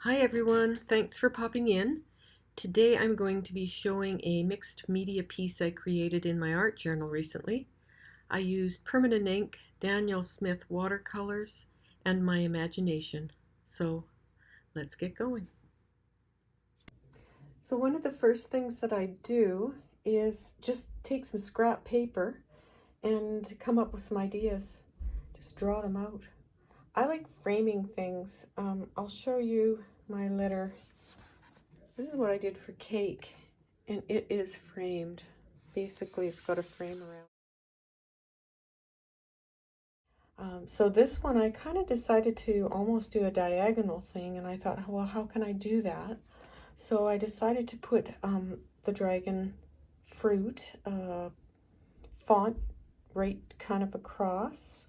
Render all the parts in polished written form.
Hi everyone, thanks for popping in. Today I'm going to be showing a mixed media piece I created in my art journal recently. I used permanent ink, Daniel Smith watercolors, and my imagination. So let's get going. So one of the first things that I do is just take some scrap paper and come up with some ideas. Just draw them out. I like framing things. I'll show you my letter. This is what I did for cake, and it is framed. Basically, it's got a frame around. So this one, I kind of decided to almost do a diagonal thing, and I thought, well, how can I do that? So I decided to put the dragon fruit font right kind of across,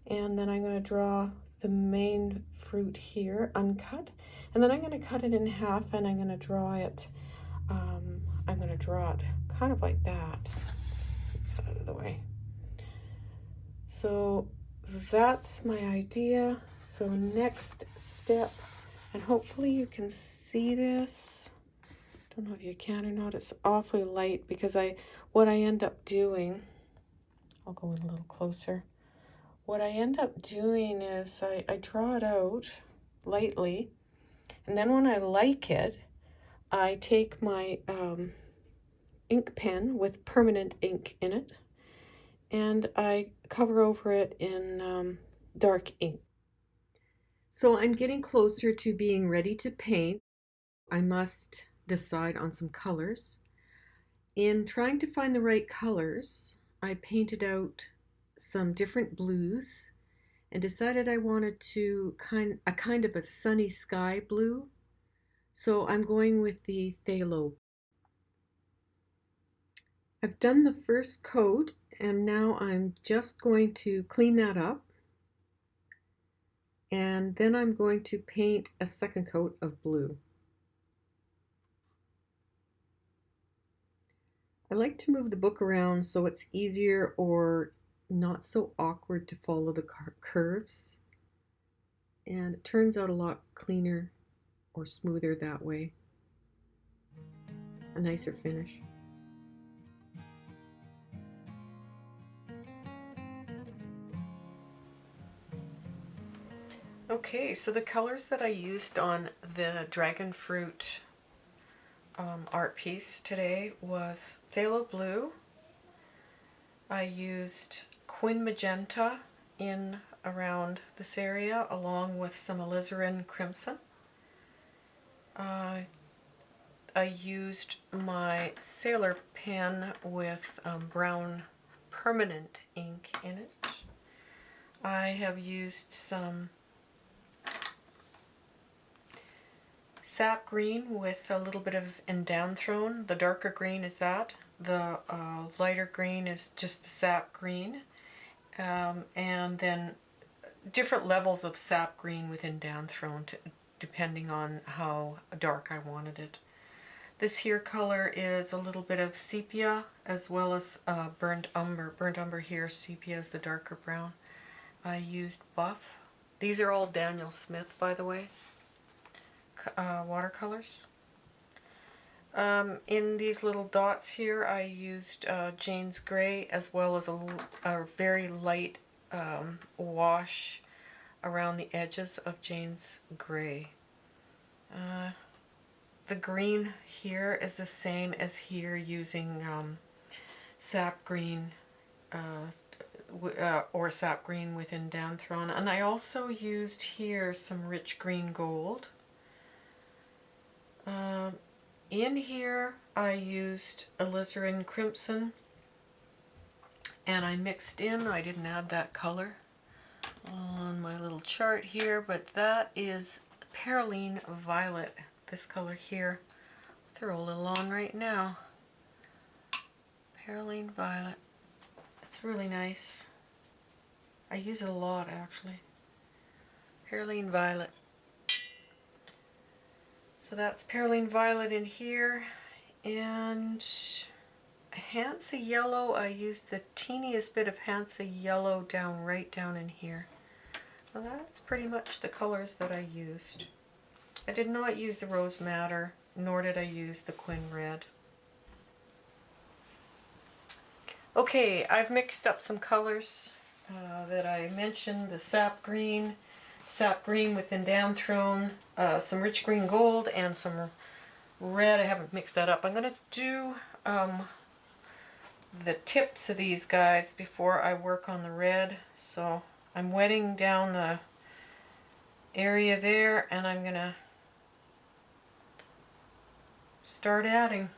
and then I'm going to draw the main fruit here uncut, and then I'm going to cut it in half, and I'm going to draw it kind of like that. Let's get that out of the way. So that's my idea. So next step, and hopefully you can see this. Don't know if you can or not. It's awfully light because what I end up doing, I'll go in a little closer. What I end up doing is I draw it out lightly, and then when I like it, I take my ink pen with permanent ink in it, and I cover over it in dark ink. So I'm getting closer to being ready to paint. I must decide on some colors. In trying to find the right colors, I painted out some different blues and decided I wanted to a kind of a sunny sky blue. So I'm going with the phthalo. I've done the first coat, and now I'm just going to clean that up, and then I'm going to paint a second coat of blue. I like to move the book around so it's easier or not so awkward to follow the curves, and it turns out a lot cleaner or smoother that way. A nicer finish. Okay, so the colors that I used on the dragon fruit art piece today was phthalo blue. I used quin magenta in around this area along with some alizarin crimson. I used my sailor pen with brown permanent ink in it. I have used some sap green with a little bit of indanthrone. The darker green is that. The lighter green is just the sap green. And then different levels of sap green with indanthrone depending on how dark I wanted it. This here color is a little bit of sepia as well as burnt umber. Burnt umber here, sepia is the darker brown. I used buff. These are all Daniel Smith, by the way. Watercolors. In these little dots here, I used Jane's Gray as well as a very light wash around the edges of Jane's Gray. The green here is the same as here, using sap green or sap green with indanthrone. And I also used here some rich green gold. In here I used alizarin crimson, and I mixed in, I didn't add that color on my little chart here, but that is perylene violet, this color here. I'll throw a little on right now. Perylene violet. It's really nice. I use it a lot actually. Perylene violet. So that's perylene violet in here, and Hansa yellow, I used the teeniest bit of Hansa yellow right down in here. Well, that's pretty much the colors that I used. I did not use the Rose Madder, nor did I use the Quin Red. Okay, I've mixed up some colors that I mentioned, the sap green with Down Thrown, some rich green gold, and some red. I haven't mixed that up. I'm going to do the tips of these guys before I work on the red. So I'm wetting down the area there, and I'm going to start adding.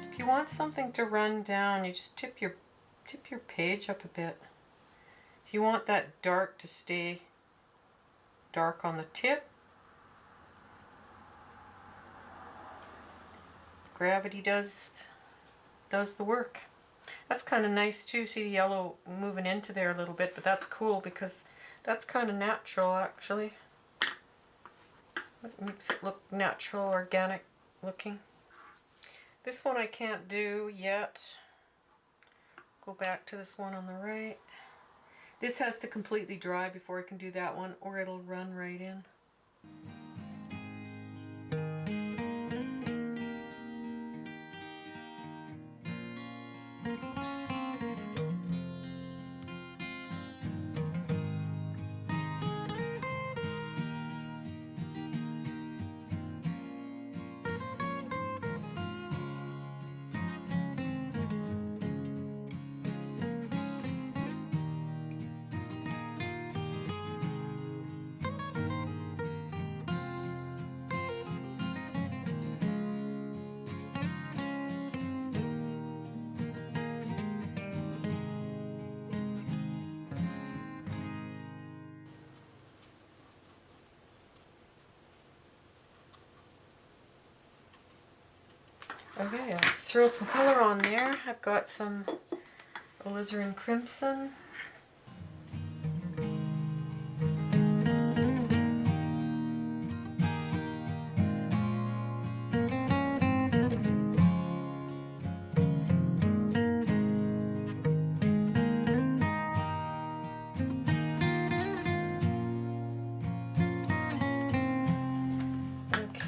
If you want something to run down, you just tip your page up a bit. If you want that dark to stay dark on the tip, gravity does the work. That's kind of nice too. See the yellow moving into there a little bit, but that's cool because that's kind of natural actually. It makes it look natural, organic looking. This one I can't do yet. Go back to this one on the right. This has to completely dry before I can do that one, or it'll run right in. Okay, let's throw some color on there. I've got some alizarin crimson.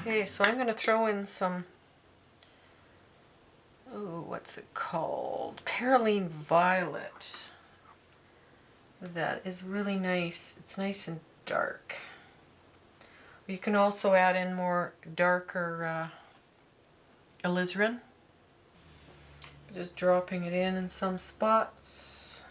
Okay, so I'm going to throw in some, what's it called? Perylene Violet. That is really nice. It's nice and dark. You can also add in more darker alizarin. Just dropping it in some spots.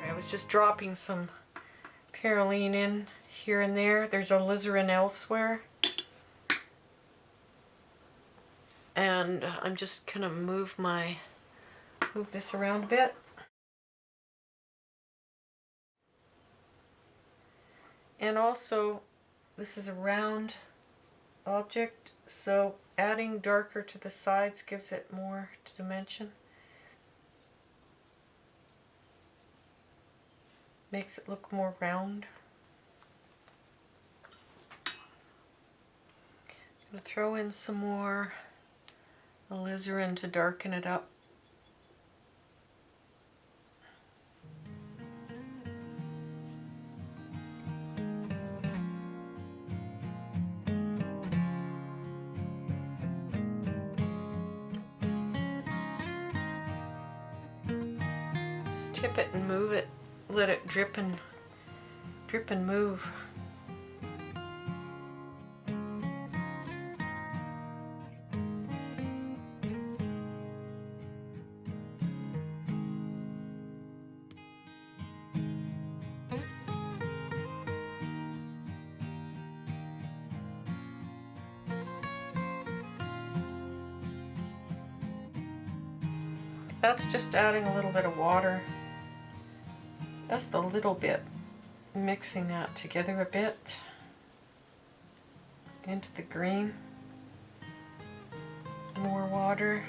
I was just dropping some Paraline in here and there. There's alizarin elsewhere. And I'm just gonna move this around a bit. And also, this is a round object, so adding darker to the sides gives it more dimension. Makes it look more round. I'm going to throw in some more alizarin to darken it up. Just tip it and move it. Let it drip and move. That's just adding a little bit of water. Just a little bit. Mixing that together a bit into the green. More water.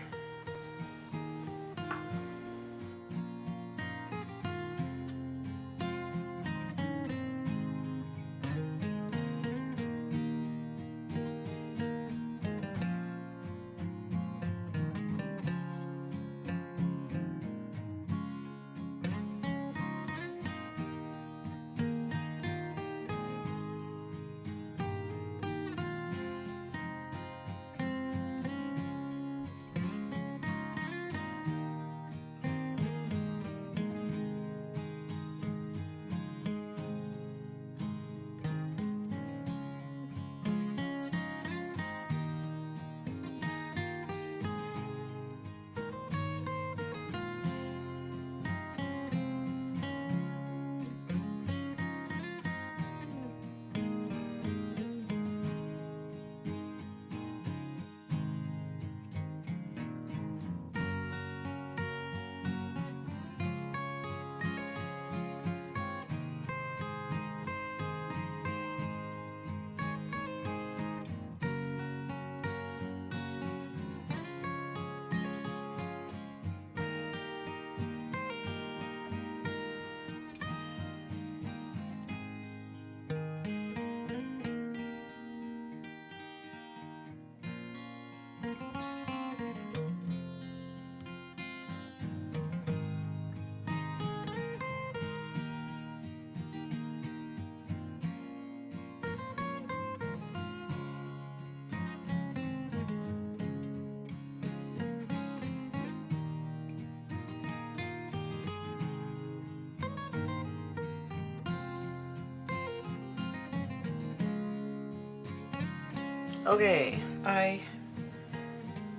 Okay, I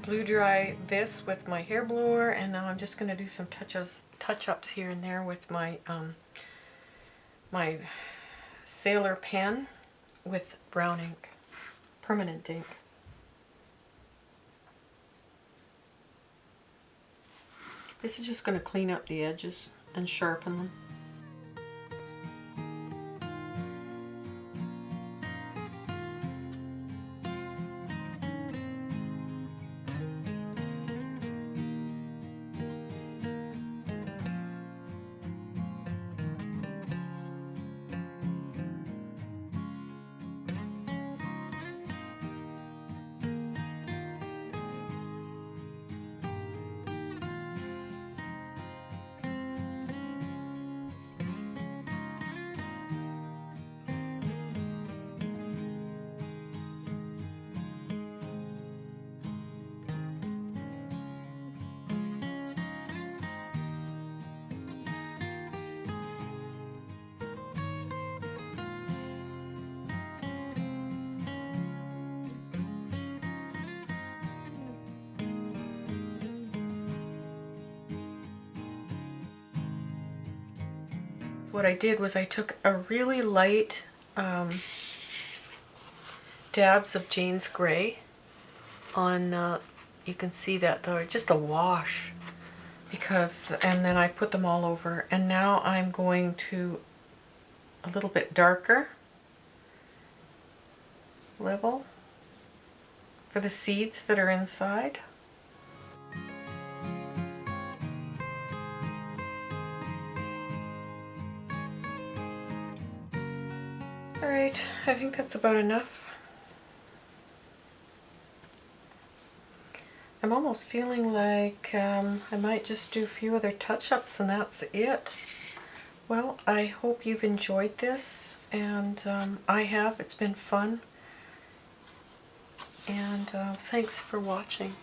blew dry this with my hair blower, and now I'm just going to do some touch-ups here and there with my my sailor pen with brown ink, permanent ink. This is just going to clean up the edges and sharpen them. what I did was I took a really light dabs of Jane's Gray on, you can see that though, just a wash, and then I put them all over, and now I'm going to a little bit darker level for the seeds that are inside. Alright, I think that's about enough. I'm almost feeling like I might just do a few other touch-ups and that's it. Well, I hope you've enjoyed this, and I have. It's been fun, and thanks for watching.